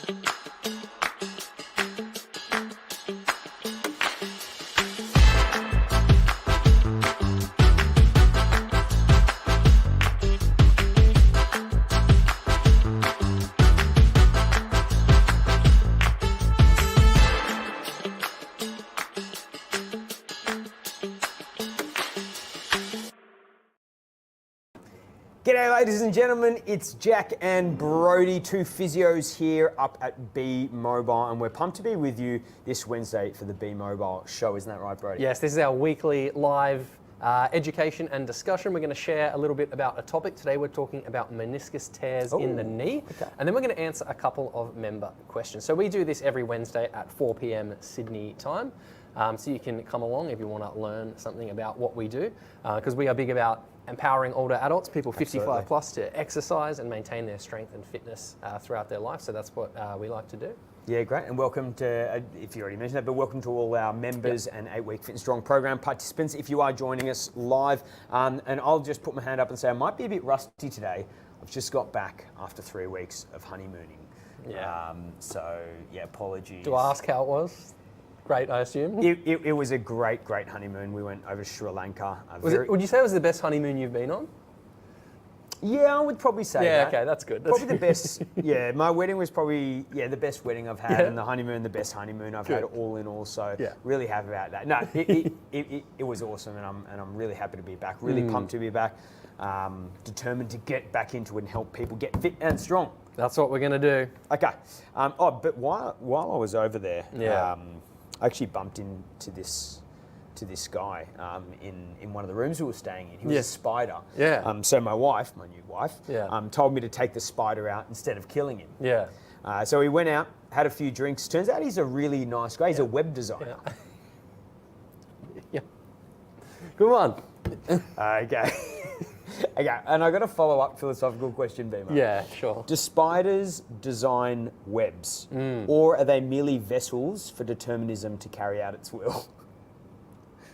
G'day ladies and gentlemen, it's Jack and Brody, two physios here up at Be Mobile, and we're pumped to be with you this Wednesday for the Be Mobile show, isn't that right, Brody? Yes, this is our weekly live education and discussion. We're going to share a little bit about a topic. Today we're talking about meniscus tears in the knee, and then we're going to answer a couple of member questions. So we do this every Wednesday at 4 p.m. Sydney time, so you can come along if you want to learn something about what we do, because we are big about empowering older adults, people 55 plus, to exercise and maintain their strength and fitness throughout their life. So that's what we like to do. Yeah, great. And welcome to, if you already mentioned that, but welcome to all our members and 8-week Fit and Strong program participants. If you are joining us live, and I'll just put my hand up and say I might be a bit rusty today. I've just got back after 3 weeks of honeymooning. Yeah. So, yeah, apologies. Do I ask how it was? Great, I assume. It was a great honeymoon. We went over to Sri Lanka. Would you say it was the best honeymoon you've been on? Yeah, I would probably say that. Yeah, okay, that's good. Probably the best. Yeah, my wedding was probably the best wedding I've had, and the honeymoon the best honeymoon I've had, all in all. So really happy about that. No, it was awesome, and I'm really happy to be back. Really pumped to be back. Determined to get back into it and help people get fit and strong. That's what we're going to do. Okay. But while I was over there, I actually bumped into this guy in one of the rooms we were staying in. He was a spider. Yeah. So my new wife, told me to take the spider out instead of killing him. Yeah. So he went out, had a few drinks. Turns out he's a really nice guy. He's a web designer. Yeah. Good one. Okay. Okay, and I got a follow-up philosophical question, Beamer. Yeah, sure. Do spiders design webs, or are they merely vessels for determinism to carry out its will?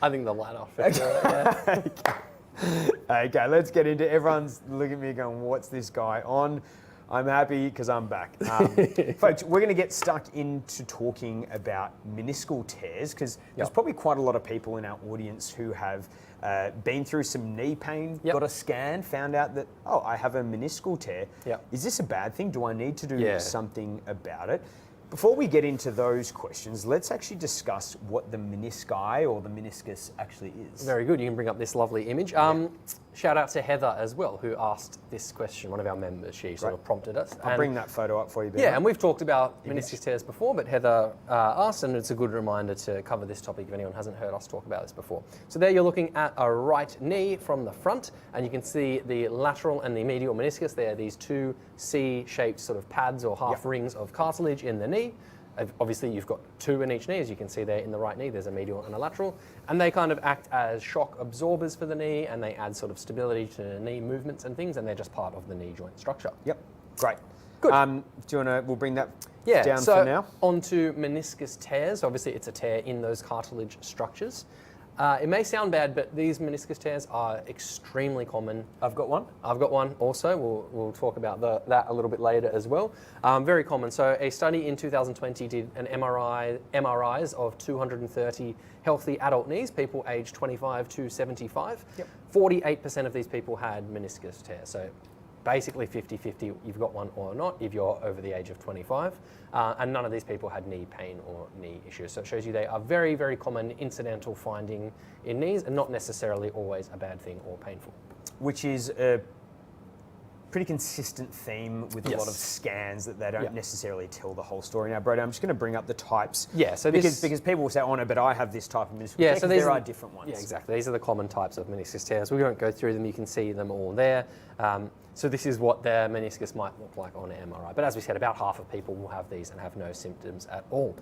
I think the latter. For sure, yeah. Okay, let's get into it. Everyone's looking at me going, what's this guy on? I'm happy because I'm back. Folks, we're going to get stuck into talking about meniscal tears, because there's probably quite a lot of people in our audience who have been through some knee pain, got a scan, found out that, oh, I have a meniscal tear. Is this a bad thing? Do I need to do something about it? Before we get into those questions, let's actually discuss what the menisci or the meniscus actually is. Very good. You can bring up this lovely image. Shout out to Heather as well, who asked this question, one of our members. She sort of prompted us. I'll bring that photo up for you, Ben. Yeah, and we've talked about meniscus tears before, but Heather asked, and it's a good reminder to cover this topic if anyone hasn't heard us talk about this before. So there you're looking at a right knee from the front, and you can see the lateral and the medial meniscus. They are these two C-shaped sort of pads or half rings of cartilage in the knee. Obviously, you've got two in each knee, as you can see there in the right knee. There's a medial and a lateral, and they kind of act as shock absorbers for the knee, and they add sort of stability to knee movements and things, and they're just part of the knee joint structure. Yep, great. Good. Do you want to? We'll bring that down so for now. Onto meniscus tears. Obviously, it's a tear in those cartilage structures. It may sound bad, but these meniscus tears are extremely common. I've got one. I've got one also. We'll talk about that a little bit later as well. Very common. So a study in 2020 did an MRIs of 230 healthy adult knees, people aged 25 to 75. 48% of these people had meniscus tears. So basically 50-50, you've got one or not if you're over the age of 25. And none of these people had knee pain or knee issues. So it shows you they are very, very common incidental finding in knees, and not necessarily always a bad thing or painful. Which is a pretty consistent theme with a lot of scans, that they don't necessarily tell the whole story. Now, Brody, I'm just going to bring up the types. Yeah, so because people will say, oh no, but I have this type of meniscal tear. So there are different ones. Yeah, exactly. These are the common types of meniscus tears. We won't go through them. You can see them all there. So this is what their meniscus might look like on an MRI. But as we said, about half of people will have these and have no symptoms at all.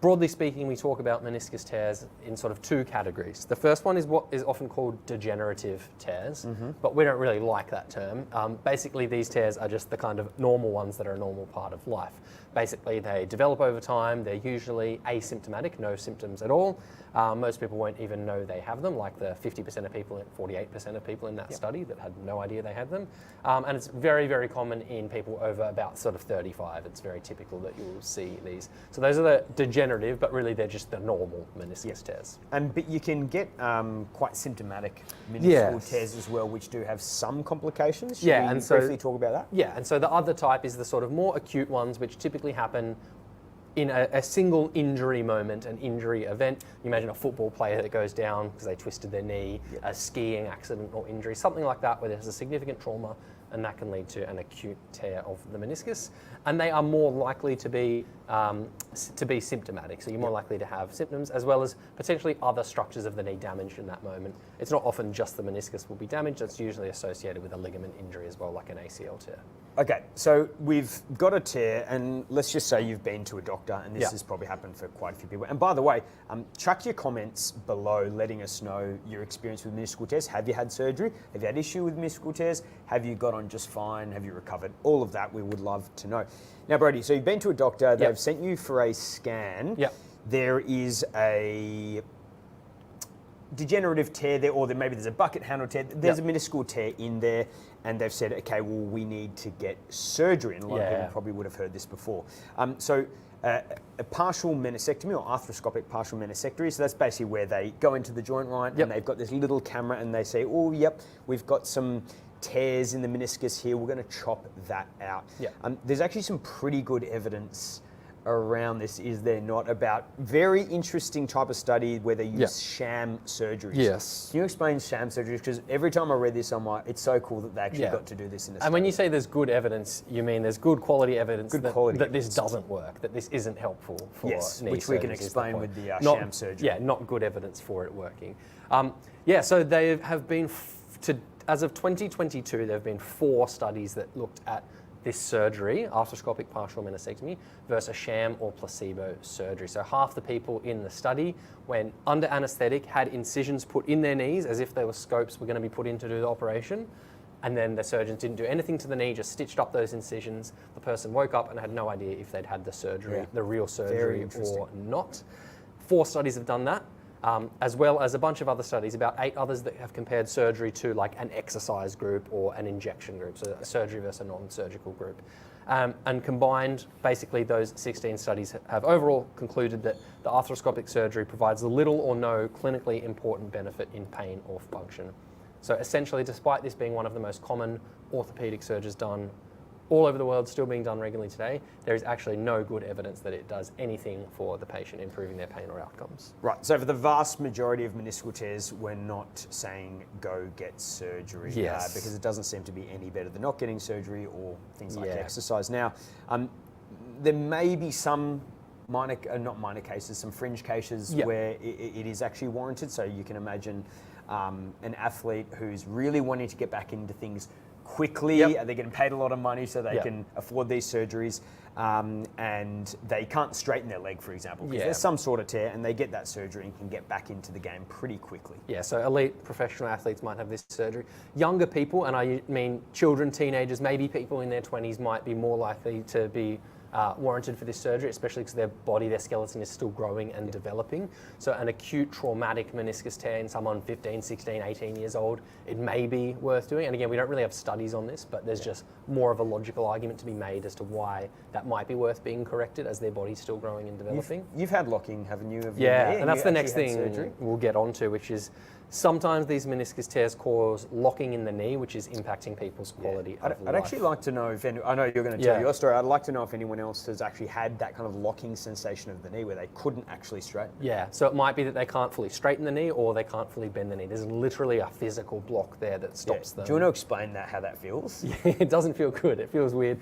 broadly speaking, we talk about meniscus tears in sort of two categories. The first one is what is often called degenerative tears, but we don't really like that term. Basically, these tears are just the kind of normal ones that are a normal part of life. Basically, they develop over time. They're usually asymptomatic, no symptoms at all. Most people won't even know they have them, like the 50% of people, 48% of people in that study that had no idea they had them. And it's very, very common in people over about sort of 35. It's very typical that you'll see these. So those are the degenerative, but really they're just the normal meniscus tears. But you can get quite symptomatic meniscal tears as well, which do have some complications. Should we briefly talk about that? Yeah, and so the other type is the sort of more acute ones, which typically happen in a single injury moment, an injury event. You imagine a football player that goes down because they twisted their knee, a skiing accident or injury, something like that, where there's a significant trauma, and that can lead to an acute tear of the meniscus. And they are more likely to be symptomatic. So you're more likely to have symptoms, as well as potentially other structures of the knee damaged in that moment. It's not often just the meniscus will be damaged. It's usually associated with a ligament injury as well, like an ACL tear. Okay, so we've got a tear, and let's just say you've been to a doctor, and this has probably happened for quite a few people. And by the way, chuck your comments below letting us know your experience with meniscal tears. Have you had surgery? Have you had issue with meniscal tears? Have you got on just fine? Have you recovered? All of that we would love to know. Now, Brody, so you've been to a doctor. They've sent you for a scan. There is a degenerative tear there, or maybe there's a bucket handle tear. There's a meniscal tear in there, and they've said, okay, well, we need to get surgery. And a lot of people probably would have heard this before. A partial meniscectomy or arthroscopic partial meniscectomy, so that's basically where they go into the joint, right? And they've got this little camera, and they say, oh, yep, we've got some tears in the meniscus here. We're going to chop that out. There's actually some pretty good evidence around this, is there not, about very interesting type of study where they use sham surgeries. Can you explain sham surgeries? Because every time I read this, I'm like, it's so cool that they actually got to do this in a study. And when you say there's good evidence, you mean there's good quality evidence that this doesn't work, that this isn't helpful for knee which we can explain with the sham surgery. Yeah, not good evidence for it working. So they have been, as of 2022, there have been 4 studies that looked at this surgery, arthroscopic partial meniscectomy, versus a sham or placebo surgery. So half the people in the study, when under anaesthetic, had incisions put in their knees as if they were scopes were going to be put in to do the operation. And then the surgeons didn't do anything to the knee, just stitched up those incisions. The person woke up and had no idea if they'd had the surgery, the real surgery or not. 4 studies have done that. As well as a bunch of other studies, about 8 others that have compared surgery to like an exercise group or an injection group, so a surgery versus a non-surgical group. And combined, basically those 16 studies have overall concluded that the arthroscopic surgery provides little or no clinically important benefit in pain or function. So essentially, despite this being one of the most common orthopedic surgeries done all over the world, still being done regularly today, there is actually no good evidence that it does anything for the patient, improving their pain or outcomes. Right, so for the vast majority of meniscal tears, we're not saying go get surgery, because it doesn't seem to be any better than not getting surgery or things like exercise. Now, there may be some some fringe cases where it is actually warranted. So you can imagine an athlete who's really wanting to get back into things quickly. They're getting paid a lot of money so they can afford these surgeries, and they can't straighten their leg, for example, because there's some sort of tear, and they get that surgery and can get back into the game pretty quickly. So elite professional athletes might have this surgery. Younger people, and I mean children, teenagers, maybe people in their 20s might be more likely to be warranted for this surgery, especially because their skeleton is still growing and developing. So an acute traumatic meniscus tear in someone 15, 16, 18 years old, it may be worth doing. And again, we don't really have studies on this, but there's just more of a logical argument to be made as to why that might be worth being corrected as their body's still growing and developing. You've had locking, haven't you? And that's the next thing we'll get onto, which is sometimes these meniscus tears cause locking in the knee, which is impacting people's quality of life. I'd actually like to know if I know you're going to tell your story. I'd like to know if anyone else has actually had that kind of locking sensation of the knee where they couldn't actually straighten it. So it might be that they can't fully straighten the knee or they can't fully bend the knee. There's literally a physical block there that stops them. Do you want to explain how that feels? It doesn't feel good. It feels weird.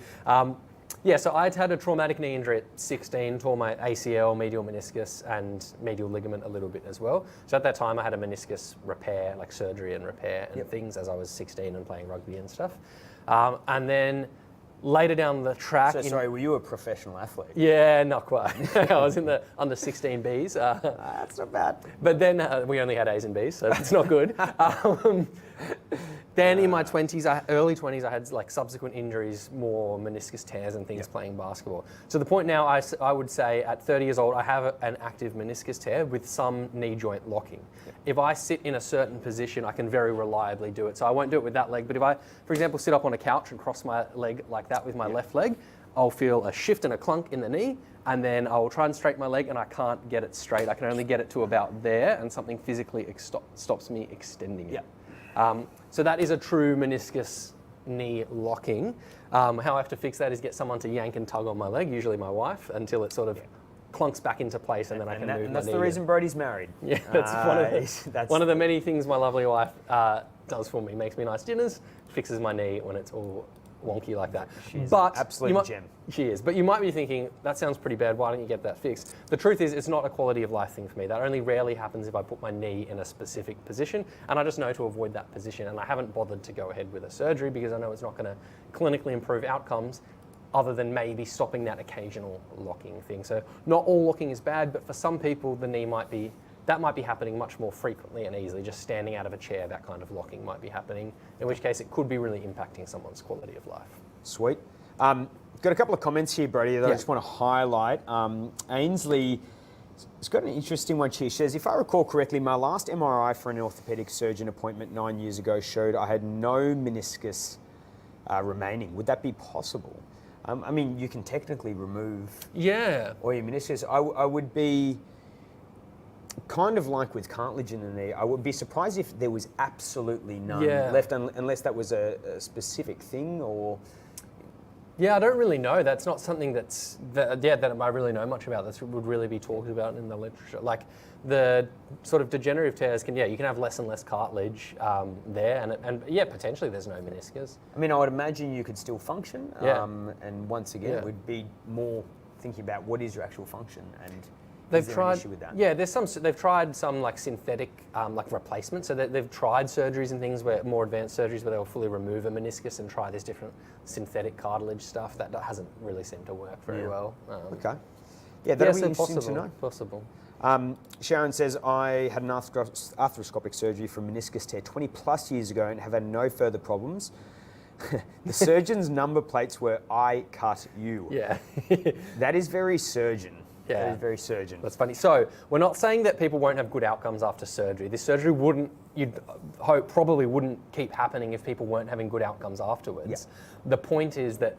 So I'd had a traumatic knee injury at 16, tore my ACL, medial meniscus, and medial ligament a little bit as well. So at that time, I had a meniscus repair, like surgery and repair and things, as I was 16 and playing rugby and stuff. And then later down the track. So sorry, were you a professional athlete? Yeah, not quite. I was in the under 16 Bs. That's not bad. But then we only had A's and B's, so that's not good. Then in my 20s, early 20s, I had like subsequent injuries, more meniscus tears and things playing basketball. To the point now, I would say at 30 years old, I have an active meniscus tear with some knee joint locking. If I sit in a certain position, I can very reliably do it. So I won't do it with that leg, but if I, for example, sit up on a couch and cross my leg like that with my left leg, I'll feel a shift and a clunk in the knee, and then I'll try and straighten my leg and I can't get it straight. I can only get it to about there, and something physically stops me extending it. So that is a true meniscus knee locking. How I have to fix that is get someone to yank and tug on my leg, usually my wife, until it sort of clunks back into place, and then I can move my knee. And that's the reason Brody's married. Yeah, that's one of the many things my lovely wife does for me. Makes me nice dinners, fixes my knee when it's all wonky like that. She's an absolute gem. She is. But you might be thinking, that sounds pretty bad, why don't you get that fixed? The truth is, it's not a quality of life thing for me. That only rarely happens if I put my knee in a specific position, and I just know to avoid that position, and I haven't bothered to go ahead with a surgery because I know it's not going to clinically improve outcomes other than maybe stopping that occasional locking thing. So not all locking is bad, but for some people, the knee might be happening much more frequently and easily. Just standing out of a chair, that kind of locking might be happening, in which case it could be really impacting someone's quality of life. Sweet. Got a couple of comments here, Brody, that I just want to highlight. Ainsley has got an interesting one. She says, if I recall correctly, my last MRI for an orthopedic surgeon appointment 9 years ago showed I had no meniscus remaining. Would that be possible? I mean, you can technically remove all your meniscus. I would be kind of like with cartilage in the knee. I would be surprised if there was absolutely none left, unless that was a specific thing or... Yeah, I don't really know. That's not something that I really know much about. That would really be talked about in the literature. Like the sort of degenerative tears you can have less and less cartilage there, and potentially there's no meniscus. I mean, I would imagine you could still function. And once again, we'd be more thinking about what is your actual function and. They've tried. An issue with that? Yeah, they've tried some like synthetic like replacements. So they've tried surgeries and things where more advanced surgeries where they'll fully remove a meniscus and try this different synthetic cartilage stuff. That hasn't really seemed to work very well. Okay. Yeah, that'll be interesting to know. Possible. Sharon says, I had an arthroscopic surgery for meniscus tear 20 plus years ago and have had no further problems. The surgeon's number plates were, I cut you. Yeah. That is very surgeon. Yeah. That is very surgeon. That's funny. So we're not saying that people won't have good outcomes after surgery. This surgery you'd hope, probably wouldn't keep happening if people weren't having good outcomes afterwards. Yeah. The point is that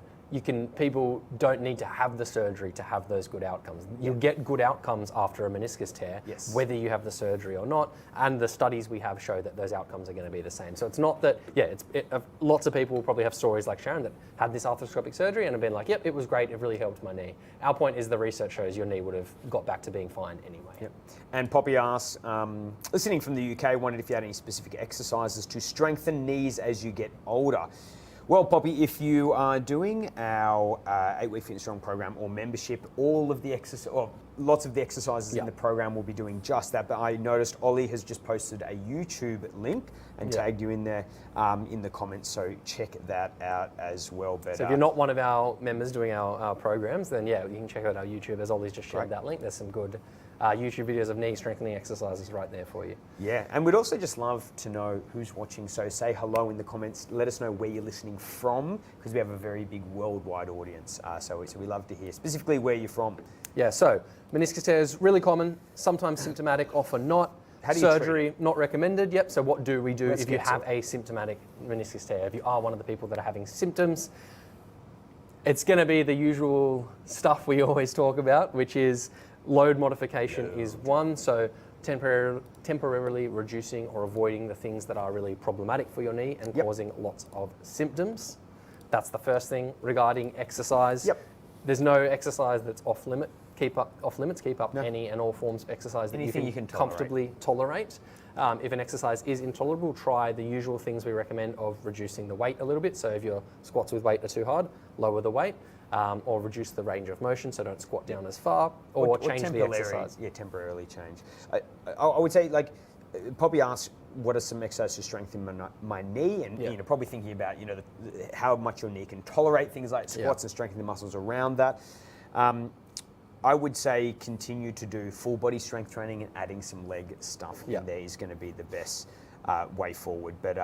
people don't need to have the surgery to have those good outcomes. You get good outcomes after a meniscus tear, whether you have the surgery or not, and the studies we have show that those outcomes are going to be the same. So it's not that, lots of people will probably have stories like Sharon that had this arthroscopic surgery and have been like, yep, it was great, it really helped my knee. Our point is the research shows your knee would have got back to being fine anyway. Yep. And Poppy asks, listening from the UK, wondered if you had any specific exercises to strengthen knees as you get older. Well, Poppy, if you are doing our 8-week Fit and Strong program or membership, all of the lots of the exercises in the program will be doing just that. But I noticed Ollie has just posted a YouTube link and tagged you in there in the comments, so check that out as well. But, so if you're not one of our members doing our programs, then you can check out our YouTube, as Ollie's just shared that link. There's some good YouTube videos of knee strengthening exercises right there for you. Yeah, and we'd also just love to know who's watching, so say hello in the comments. Let us know where you're listening from, because we have a very big worldwide audience, so we love to hear specifically where you're from. Yeah, so meniscus tears, really common, sometimes symptomatic, often not. How do you Surgery, not recommended. Yep, so what do we do if you have a symptomatic meniscus tear? If you are one of the people that are having symptoms, it's going to be the usual stuff we always talk about, which is load modification is one, so temporarily reducing or avoiding the things that are really problematic for your knee and causing lots of symptoms. That's the first thing. Regarding exercise, there's no exercise that's off limits. Keep up any and all forms of exercise that you can comfortably tolerate. If an exercise is intolerable, try the usual things we recommend of reducing the weight a little bit. So if your squats with weight are too hard, lower the weight. Or reduce the range of motion, so don't squat down as far, or change the exercise. Yeah, temporarily change. I would say, like, probably ask, what are some exercises to strengthen my knee? And probably thinking about how much your knee can tolerate things like squats and strengthening the muscles around that. I would say continue to do full body strength training, and adding some leg stuff in there is going to be the best way forward. But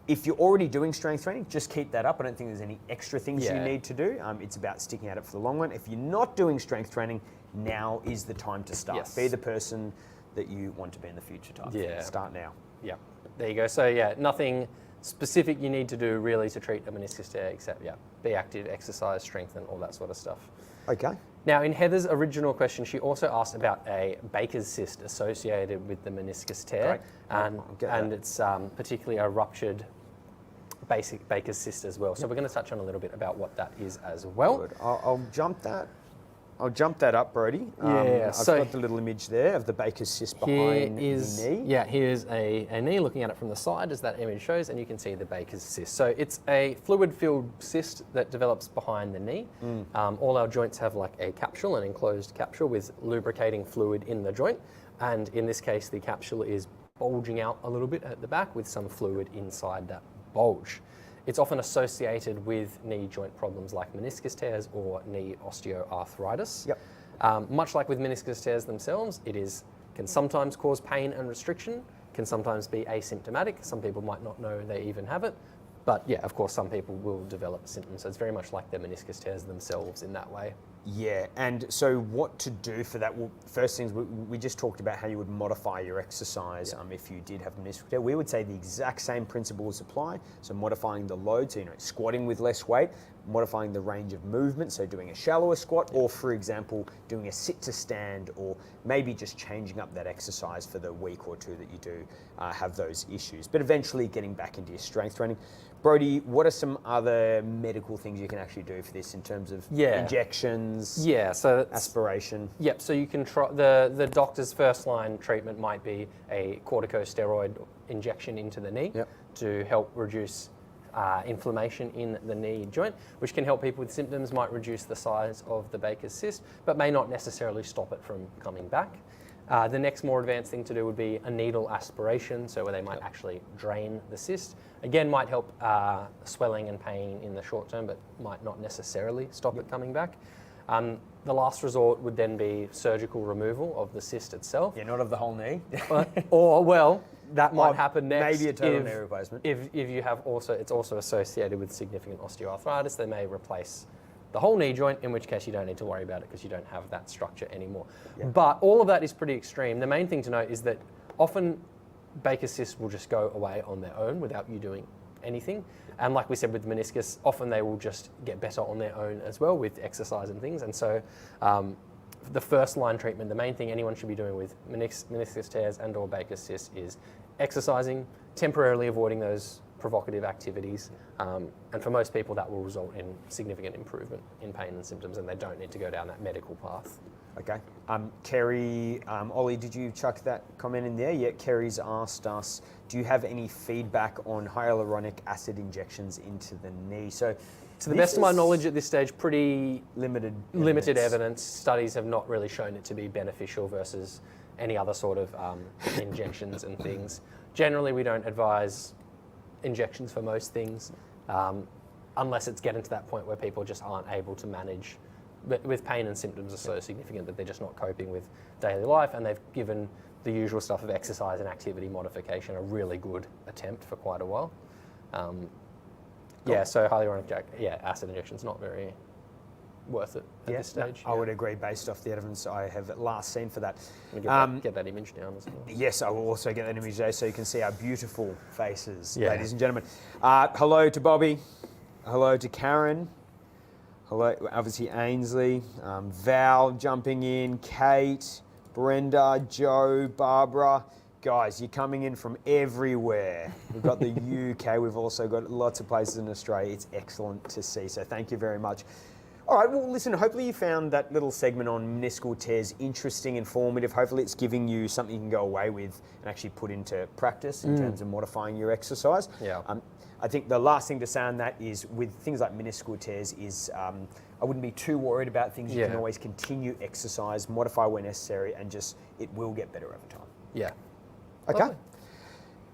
if you're already doing strength training, just keep that up. I don't think there's any extra things you need to do. It's about sticking at it for the long run. If you're not doing strength training, now is the time to start. Yes. Be the person that you want to be in the future type. Start now. Yeah, there you go. So nothing specific you need to do really to treat a meniscus tear, except be active, exercise, strengthen, all that sort of stuff. Okay. Now, in Heather's original question, she also asked about a Baker's cyst associated with the meniscus tear, and it's particularly a ruptured basic Baker's cyst as well. So we're going to touch on a little bit about what that is as well. Good. I'll jump that. I'll jump that up, Brody. I've got the little image there of the Baker's cyst behind the knee. Yeah, here's a knee looking at it from the side, as that image shows, and you can see the Baker's cyst. So it's a fluid-filled cyst that develops behind the knee. All our joints have like a capsule, an enclosed capsule with lubricating fluid in the joint. And in this case, the capsule is bulging out a little bit at the back with some fluid inside that bulge. It's often associated with knee joint problems like meniscus tears or knee osteoarthritis. Much like with meniscus tears themselves, can sometimes cause pain and restriction, can sometimes be asymptomatic. Some people might not know they even have it. But of course, some people will develop symptoms. So it's very much like the meniscus tears themselves in that way. Yeah, and so what to do for that? Well, first things, we just talked about how you would modify your exercise if you did have a meniscal tear. We would say the exact same principles apply. So modifying the load, so squatting with less weight, modifying the range of movement, so doing a shallower squat, or for example, doing a sit to stand, or maybe just changing up that exercise for the week or two that you do have those issues. But eventually getting back into your strength training. Brody, what are some other medical things you can actually do for this in terms of injections, so aspiration? Yep, so you can try, the doctor's first line treatment might be a corticosteroid injection into the knee to help reduce inflammation in the knee joint, which can help people with symptoms, might reduce the size of the Baker's cyst, but may not necessarily stop it from coming back. The next more advanced thing to do would be a needle aspiration, so where they might actually drain the cyst. Again, might help swelling and pain in the short term, but might not necessarily stop it coming back. The last resort would then be surgical removal of the cyst itself. Yeah, not of the whole knee. That might happen next. Maybe a total knee replacement. If you have it's also associated with significant osteoarthritis, they may replace the whole knee joint, in which case you don't need to worry about it because you don't have that structure anymore. But all of that is pretty extreme. The main thing to note is that often Baker's cysts will just go away on their own without you doing anything. And like we said with meniscus, often they will just get better on their own as well with exercise and things. And so the first line treatment, the main thing anyone should be doing with meniscus tears and or Baker's cysts is exercising, temporarily avoiding those provocative activities, and for most people that will result in significant improvement in pain and symptoms, and they don't need to go down that medical path. Okay. Kerry, Ollie, did you chuck that comment in there? Yeah, Kerry's asked us, do you have any feedback on hyaluronic acid injections into the knee? So to the best of my knowledge at this stage, pretty limited evidence. Studies have not really shown it to be beneficial versus any other sort of injections and things. Generally, we don't advise injections for most things, unless it's getting to that point where people just aren't able to manage, with pain and symptoms are so significant that they're just not coping with daily life, and they've given the usual stuff of exercise and activity modification a really good attempt for quite a while. So hyaluronic acid injection's not very worth it at this stage. I would agree based off the evidence I have last seen for that. Get that image down as well. Yes, I will also get that image there so you can see our beautiful faces, ladies and gentlemen. Hello to Bobby. Hello to Karen. Hello, obviously Ainsley. Val jumping in. Kate, Brenda, Joe, Barbara. Guys, you're coming in from everywhere. We've got the UK. We've also got lots of places in Australia. It's excellent to see. So thank you very much. All right, well, listen, hopefully you found that little segment on meniscal tears interesting, informative. Hopefully it's giving you something you can go away with and actually put into practice in terms of modifying your exercise. I think the last thing to say on that is with things like meniscal tears is I wouldn't be too worried about things. You can always continue exercise, modify where necessary, and just it will get better over time. Okay. Lovely.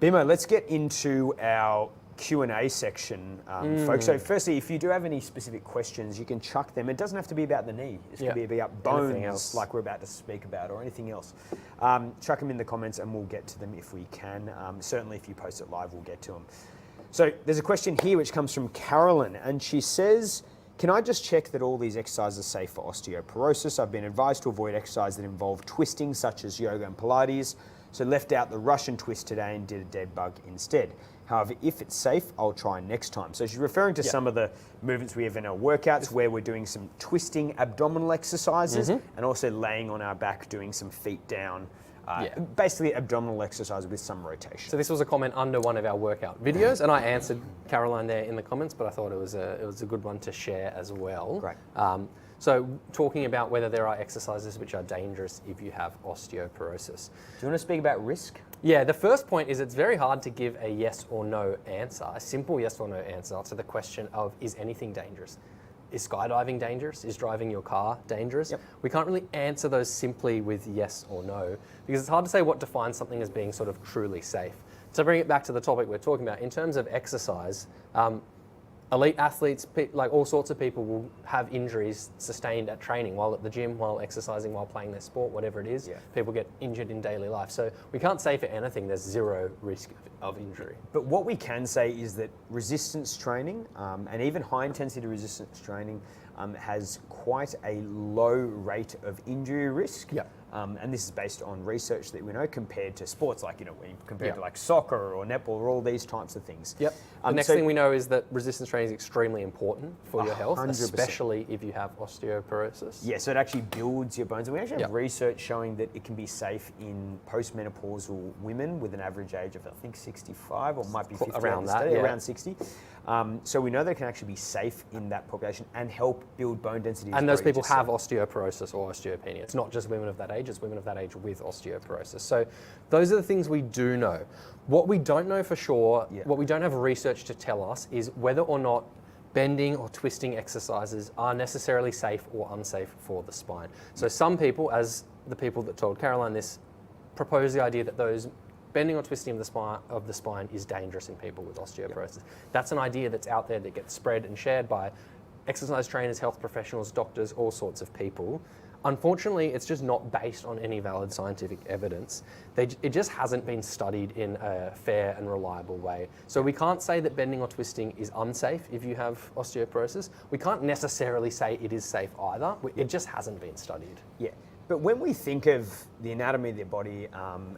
Bimo, let's get into our Q&A section, folks. So firstly, if you do have any specific questions, you can chuck them. It doesn't have to be about the knee. It could be about bones, like we're about to speak about, or anything else. Chuck them in the comments and we'll get to them if we can. Certainly if you post it live, we'll get to them. So there's a question here which comes from Carolyn, and she says, can I just check that all these exercises are safe for osteoporosis? I've been advised to avoid exercises that involve twisting, such as yoga and Pilates, so left out the Russian twist today and did a dead bug instead. However, if it's safe, I'll try next time. So she's referring to some of the movements we have in our workouts where we're doing some twisting abdominal exercises and also laying on our back doing some feet down. Basically abdominal exercise with some rotation. So this was a comment under one of our workout videos, and I answered Caroline there in the comments, but I thought it was a good one to share as well. Great. So talking about whether there are exercises which are dangerous if you have osteoporosis. Do you want to speak about risk? Yeah, the first point is it's very hard to give a yes or no answer, a simple yes or no answer to the question of, is anything dangerous? Is skydiving dangerous? Is driving your car dangerous? Yep. We can't really answer those simply with yes or no, because it's hard to say what defines something as being sort of truly safe. To bring it back to the topic we're talking about, in terms of exercise, elite athletes, like all sorts of people, will have injuries sustained at training, while at the gym, while exercising, while playing their sport, whatever it is. People get injured in daily life. So we can't say for anything there's zero risk of injury. But what we can say is that resistance training, and even high intensity resistance training, has quite a low rate of injury risk. And this is based on research that we know compared to sports like, compared to like soccer or netball or all these types of things. The next thing we know is that resistance training is extremely important for your health, 100%. especially if you have osteoporosis. Yeah, so it actually builds your bones. And we actually have research showing that it can be safe in postmenopausal women with an average age of, I think, 65 or might be 50 around that, around 60. So we know that it can actually be safe in that population and help build bone density. And those people have osteoporosis or osteopenia. It's not just women of that age, it's women of that age with osteoporosis. So those are the things we do know. What we don't know for sure, what we don't have research to tell us, is whether or not bending or twisting exercises are necessarily safe or unsafe for the spine. So some people, as the people that told Caroline this, propose the idea that those bending or twisting of the spine is dangerous in people with osteoporosis. That's an idea that's out there that gets spread and shared by exercise trainers, health professionals, doctors, all sorts of people. Unfortunately, it's just not based on any valid scientific evidence. It just hasn't been studied in a fair and reliable way. So we can't say that bending or twisting is unsafe if you have osteoporosis. We can't necessarily say it is safe either. It just hasn't been studied. Yeah, but when we think of the anatomy of the body,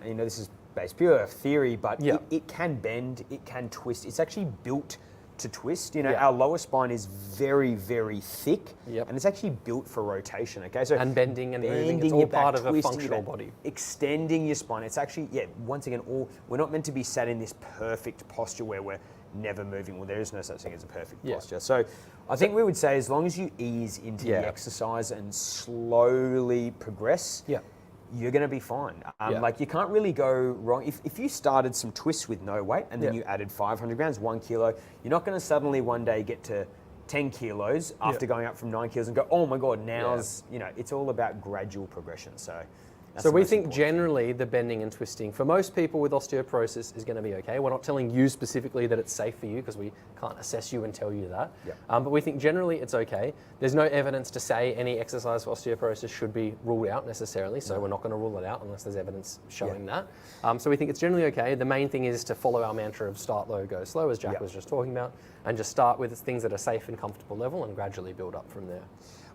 this is based pure theory, but it can bend, it can twist. It's actually built to twist. Our lower spine is very, very thick, and it's actually built for rotation. Okay, so and bending and moving, it's all part of a functional body. Extending your spine. It's actually, once again, we're not meant to be sat in this perfect posture where we're never moving. Well, there is no such thing as a perfect posture. So I think we would say as long as you ease into the exercise and slowly progress, you're going to be fine. Like you can't really go wrong. If you started some twists with no weight and then you added 500 grams, 1 kilo, you're not going to suddenly one day get to 10 kilos after going up from 9 kilos and go, oh my God, now's, it's all about gradual progression. So we think generally the bending and twisting for most people with osteoporosis is going to be okay. We're not telling you specifically that it's safe for you because we can't assess you and tell you that. But we think generally it's okay. There's no evidence to say any exercise for osteoporosis should be ruled out necessarily, so we're not going to rule it out unless there's evidence showing that. So we think it's generally okay. The main thing is to follow our mantra of start low, go slow, as Jack was just talking about, and just start with things that are safe and comfortable level and gradually build up from there.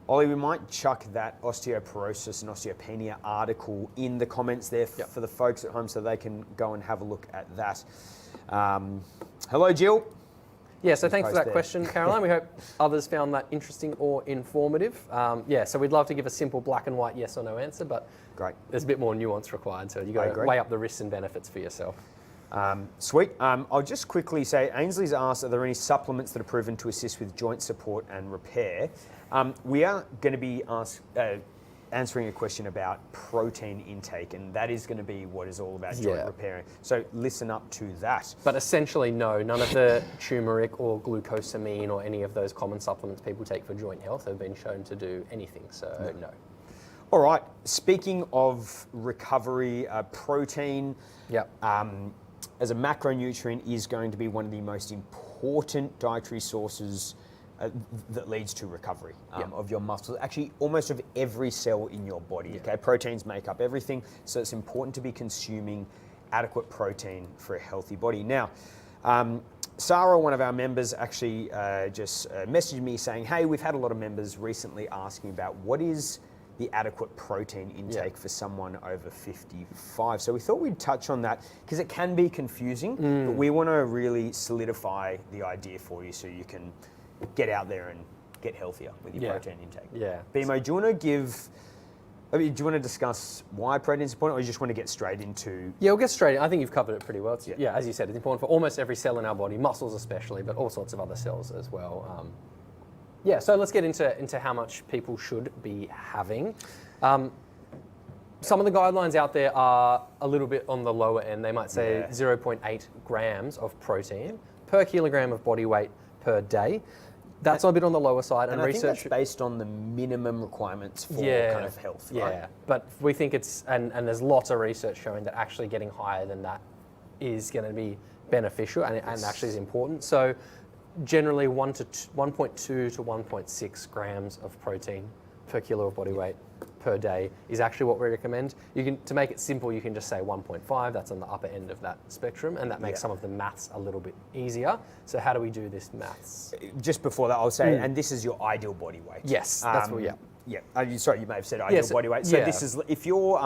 Ollie, we might chuck that osteoporosis and osteopenia article in the comments there for the folks at home so they can go and have a look at that. Hello, Jill. Yeah, so thanks for that question, Caroline. We hope others found that interesting or informative. So we'd love to give a simple black and white yes or no answer, but there's a bit more nuance required, so you've got to weigh up the risks and benefits for yourself. Sweet. I'll just quickly say, Ainsley's asked, are there any supplements that are proven to assist with joint support and repair? We are going to be answering a question about protein intake, and that is going to be what is all about joint repairing. So listen up to that. But essentially, no, none of the turmeric or glucosamine or any of those common supplements people take for joint health have been shown to do anything, so no. All right. Speaking of recovery, protein Yep. As a macronutrient is going to be one of the most important dietary sources that leads to recovery of your muscles. Actually, almost of every cell in your body. Okay, proteins make up everything, so it's important to be consuming adequate protein for a healthy body. Now, Sarah, one of our members, actually just messaged me saying, "Hey, we've had a lot of members recently asking about what is the adequate protein intake for someone over 55." So we thought we'd touch on that because it can be confusing, but we want to really solidify the idea for you so you can get out there and get healthier with your protein intake. Yeah. Bimo, do you want to discuss why protein is important, or you just want to get straight into? Yeah, we'll get straight in. I think you've covered it pretty well. It's, as you said, it's important for almost every cell in our body, muscles especially, but all sorts of other cells as well. So let's get into how much people should be having. Some of the guidelines out there are a little bit on the lower end. They might say 0.8 grams of protein per kilogram of body weight per day. That's a bit on the lower side. And I think that's based on the minimum requirements for kind of health, right? Yeah, but we think it's, and there's lots of research showing that actually getting higher than that is going to be beneficial and actually is important. So generally 1.2 to 1.6 grams of protein per kilo of body weight per day is actually what we recommend. You can, to make it simple, you can just say 1.5. That's on the upper end of that spectrum, and that makes some of the maths a little bit easier. So how do we do this maths? Just before that, I'll say, and this is your ideal body weight. Yes, that's what. Sorry, you may have said ideal body weight. So this is if you're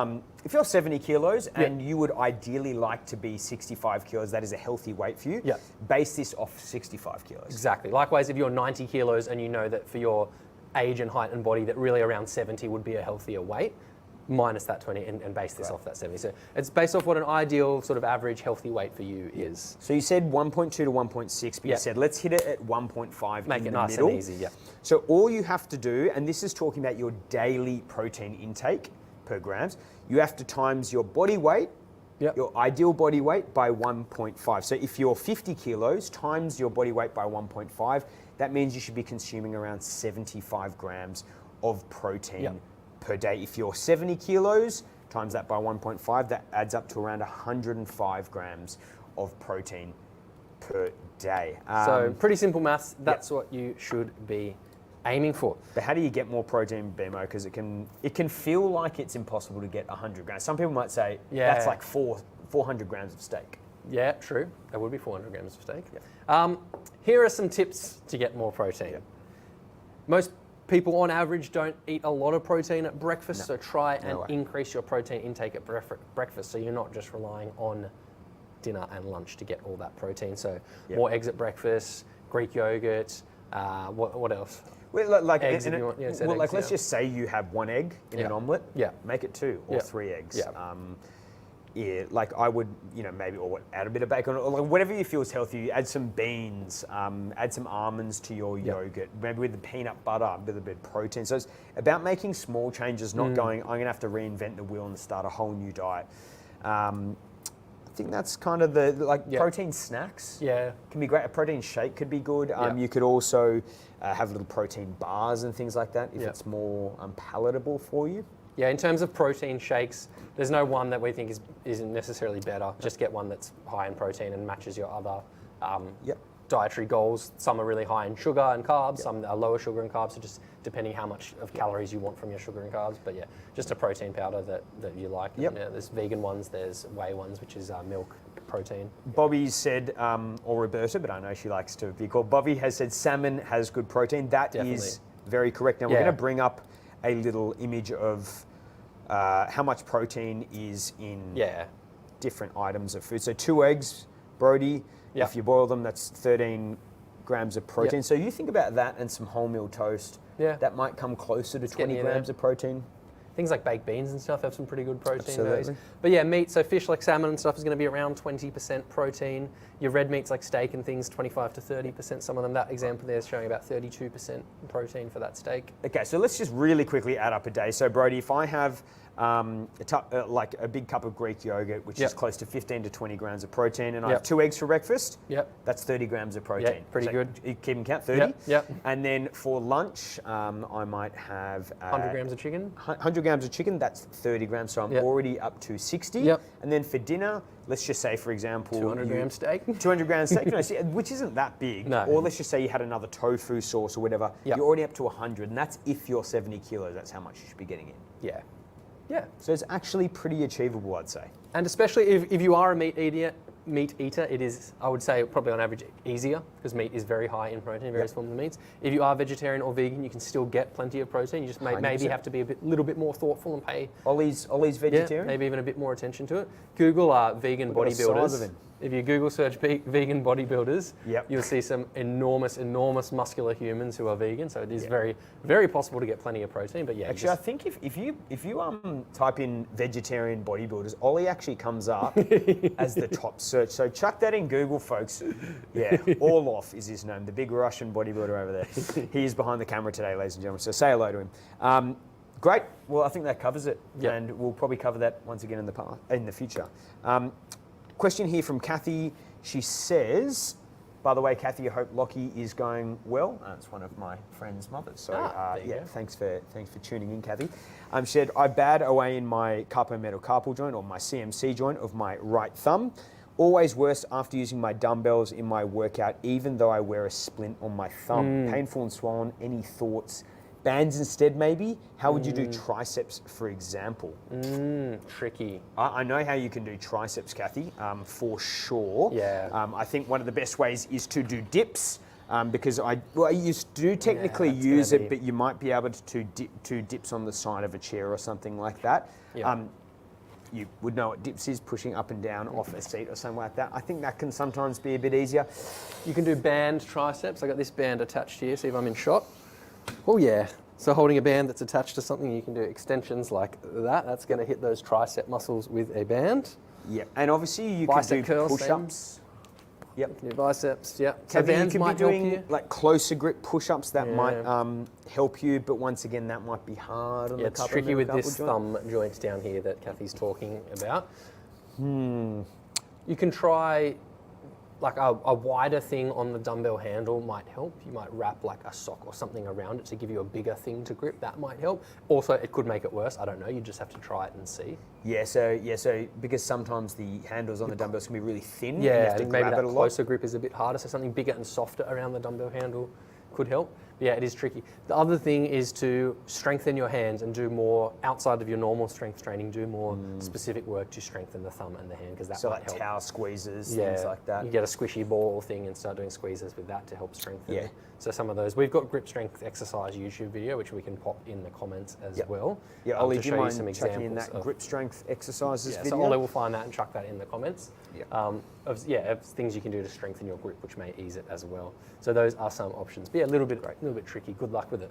70 kilos and you would ideally like to be 65 kilos, that is a healthy weight for you. Yeah. Base this off 65 kilos. Exactly. Likewise, if you're 90 kilos and you know that for your age and height and body that really around 70 would be a healthier weight, minus that 20 and base this off that 70. So it's based off what an ideal sort of average healthy weight for you is. So you said 1.2 to 1.6, but you said let's hit it at 1.5 Make in it the nice middle. and easy, So all you have to do, and this is talking about your daily protein intake per grams, you have to times your body weight, your ideal body weight by 1.5. So if you're 50 kilos times your body weight by 1.5, that means you should be consuming around 75 grams of protein per day. If you're 70 kilos, times that by 1.5, that adds up to around 105 grams of protein per day. So pretty simple maths, that's what you should be aiming for. But how do you get more protein, Bimo? Because it can feel like it's impossible to get 100 grams. Some people might say that's like 400 grams of steak. Yeah, true. That would be 400 grams of steak. Here are some tips to get more protein. Most people on average don't eat a lot of protein at breakfast, so try and increase your protein intake at breakfast so you're not just relying on dinner and lunch to get all that protein. So more eggs at breakfast, Greek yogurt, what else? Well, like eggs if you want. Let's just say you have one egg in an omelette. Make it 2 or 3 eggs. Like I would, maybe add a bit of bacon or like whatever you feel is healthy. Add some beans, add some almonds to your yogurt, maybe with the peanut butter, with a bit of protein. So it's about making small changes, not going, I'm going to have to reinvent the wheel and start a whole new diet. I think that's kind of protein snacks. Can be great. A protein shake could be good. You could also have little protein bars and things like that if it's more palatable for you. Yeah, in terms of protein shakes, there's no one that we think isn't necessarily better. Just get one that's high in protein and matches your other dietary goals. Some are really high in sugar and carbs, some are lower sugar and carbs, so just depending how much of calories you want from your sugar and carbs. But just a protein powder that you like. And, there's vegan ones, there's whey ones, which is milk protein. Bobby said, or Roberta, but I know she likes to be called Bobby, has said salmon has good protein. That is very correct. Now we're going to bring up a little image of how much protein is in different items of food. So 2 eggs, Brody, if you boil them, that's 13 grams of protein. So you think about that and some wholemeal toast, that might come closer to 20 grams of protein. Things like baked beans and stuff have some pretty good protein. Absolutely. But meat, so fish like salmon and stuff is going to be around 20% protein. Your red meats like steak and things, 25 to 30%. Some of them, that example there is showing about 32% protein for that steak. Okay, so let's just really quickly add up a day. So Brody, if I have like a big cup of Greek yogurt, which Yep. is close to 15 to 20 grams of protein, and I Yep. have 2 eggs for breakfast, Yep. that's 30 grams of protein. pretty So good. You keep them count, 30. Yep, yep. And then for lunch, I might have 100 grams of chicken. 100 grams of chicken, that's 30 grams, so I'm Yep. already up to 60. Yep. And then for dinner, let's just say, for example, 200 gram steak. 200 grams steak, which isn't that big. No. Or let's just say you had another tofu sauce or whatever. Yep. You're already up to 100, and that's if you're 70 kilos. That's how much you should be getting in. Yeah. Yeah. So it's actually pretty achievable, I'd say. And especially if you are a meat eater, it is, I would say, probably on average easier because meat is very high in protein, various forms of meats. If you are vegetarian or vegan, you can still get plenty of protein. You just maybe 100%. have to be little bit more thoughtful and pay Ollie's vegetarian? maybe even a bit more attention to it. Google vegan Look at the size of bodybuilders. him. If you Google search vegan bodybuilders, Yep. you'll see some enormous muscular humans who are vegan. So it is very, very possible to get plenty of protein. But yeah, Actually, I think if you type in vegetarian bodybuilders, Ollie actually comes up as the top search. So chuck that in Google, folks. Yeah, Orlov is his name, the big Russian bodybuilder over there. He is behind the camera today, ladies and gentlemen. So say hello to him. Great. Well, I think that covers it, Yep. and we'll probably cover that once again in the future. Question here from Kathy. She says, by the way, Kathy, I hope Lockie is going well. It's one of my friend's mothers. So there you yeah, go. thanks for tuning in, Kathy. She said, I bad away in my carpal joint or my CMC joint of my right thumb. Always worse after using my dumbbells in my workout, even though I wear a splint on my thumb. Painful and swollen. Any thoughts? Bands instead, maybe? How would you do triceps, for example? tricky. I know how you can do triceps, Kathy, for sure. Yeah. I think one of the best ways is to do dips. Because you do technically that's use gonna it, be- but you might be able to do dips on the side of a chair or something like that. Yeah. You would know what dips is, pushing up and down off a seat or something like that. I think that can sometimes be a bit easier. You can do band triceps. I got this band attached here. See if I'm in shot. Oh yeah. So holding a band that's attached to something, you can do extensions like that. That's going to hit those tricep muscles with a band. Yeah, and obviously you Bicep can do curls, push-ups. Yep. Your biceps, yeah. So Kathy, you bands could might be help doing you. like closer grip push-ups that Yeah. might help you, but once again, that might be hard on Yeah, the it's carpal tricky with metacarpal this joint. thumb joint down here that Kathy's talking about. You can try like a wider thing on the dumbbell handle might help. You might wrap like a sock or something around it to give you a bigger thing to grip. That might help. Also, it could make it worse. I don't know. You just have to try it and see. So because sometimes the handles on the dumbbells can be really thin. and you Yeah, have to and maybe grab that it a lot. closer grip is a bit harder. So something bigger and softer around the dumbbell handle could help. But yeah, it is tricky. The other thing is to strengthen your hands and do more outside of your normal strength training. Do more specific work to strengthen the thumb and the hand because that So might like help. towel squeezes, Yeah, things like that. You get a squishy ball thing and start doing squeezes with that to help strengthen. Yeah. So some of those. We've got grip strength exercise YouTube video, which we can pop in the comments as Yep. well. Yeah, Ollie, to do you show you mind some chucking in examples that of grip strength exercises yeah, video? so Ollie will find that and chuck that in the comments. Yep. Of things you can do to strengthen your grip, which may ease it as well. So those are some options. But yeah, a little bit tricky. Good luck with it.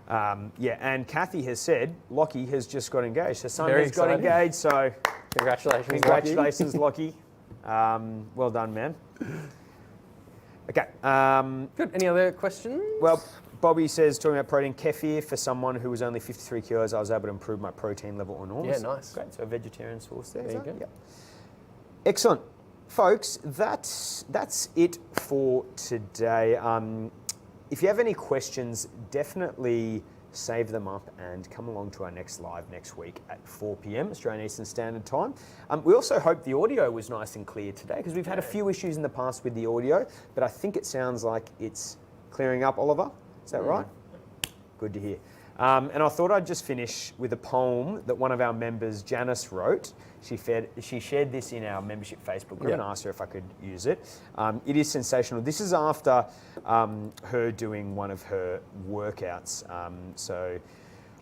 And Kathy has said Lockie has just got engaged. Her son Very has got exciting. engaged, so Congratulations. Lockie. congratulations, Lockie. Well done, man. Okay. Good. Any other questions? Well, Bobby says, talking about protein, kefir for someone who was only 53 kilos, I was able to improve my protein level on all. Yeah, nice. Great. So a vegetarian source there. There is you that? go. Yep. Excellent. Folks, that's it for today. If you have any questions, definitely save them up and come along to our next live next week at 4 p.m. Australian Eastern Standard Time. We also hope the audio was nice and clear today because we've had a few issues in the past with the audio, but I think it sounds like it's clearing up, Oliver. Is that right? Good to hear. And I thought I'd just finish with a poem that one of our members, Janice, wrote. She shared this in our membership Facebook group and asked her if I could use it. It is sensational. This is after her doing one of her workouts. So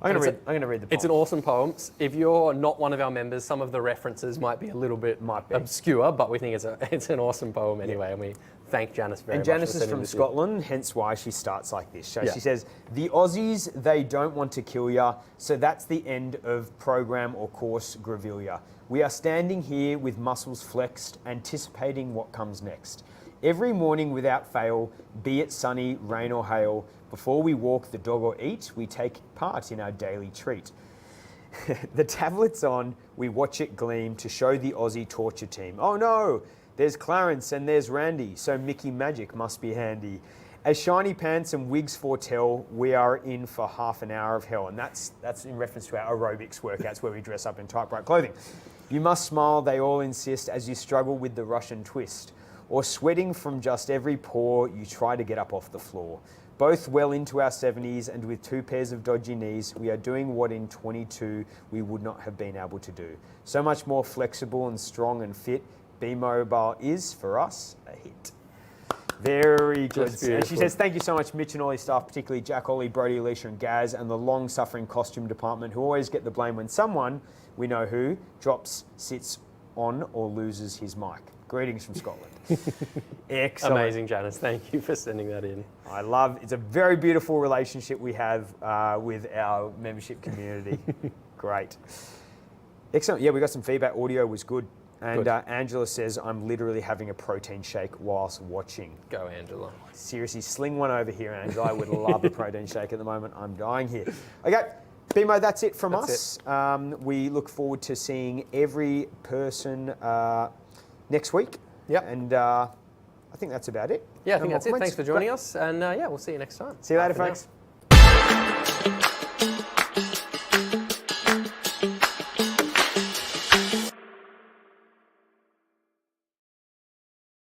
I'm going to read the poem. It's an awesome poem. If you're not one of our members, some of the references might be a little bit obscure, but we think it's an awesome poem anyway, and we thank Janice very much. And Janice for is sending from this in. Scotland, hence why she starts like this. So she says, the Aussies, they don't want to kill ya, so that's the end of program or course Gravilia. We are standing here with muscles flexed, anticipating what comes next. Every morning without fail, be it sunny, rain or hail, before we walk the dog or eat, we take part in our daily treat. The tablet's on, we watch it gleam to show the Aussie torture team. Oh no, there's Clarence and there's Randy, so Mickey Magic must be handy. As shiny pants and wigs foretell, we are in for half an hour of hell. And that's in reference to our aerobics workouts where we dress up in tight, bright clothing. You must smile, they all insist, as you struggle with the Russian twist. Or sweating from just every pore, you try to get up off the floor. Both well into our 70s and with 2 pairs of dodgy knees, we are doing what in 22 we would not have been able to do. So much more flexible and strong and fit. Be Mobile is, for us, a hit. Very good. And she says, thank you so much, Mitch and all his staff, particularly Jack, Ollie, Brody, Alicia and Gaz, and the long-suffering costume department who always get the blame when someone, we know who, drops, sits on or loses his mic. Greetings from Scotland. Excellent. Amazing, Janice. Thank you for sending that in. It's a very beautiful relationship we have with our membership community. Great. Excellent. Yeah, we got some feedback. Audio was good. And Angela says, I'm literally having a protein shake whilst watching. Go, Angela. Seriously, sling one over here, Angela. I would love a protein shake at the moment. I'm dying here. Okay, Bimo, that's it from us. We look forward to seeing every person next week. Yep. And I think that's about it. Yeah, I think that's it. Thanks for joining us. And yeah, we'll see you next time. See you later, folks.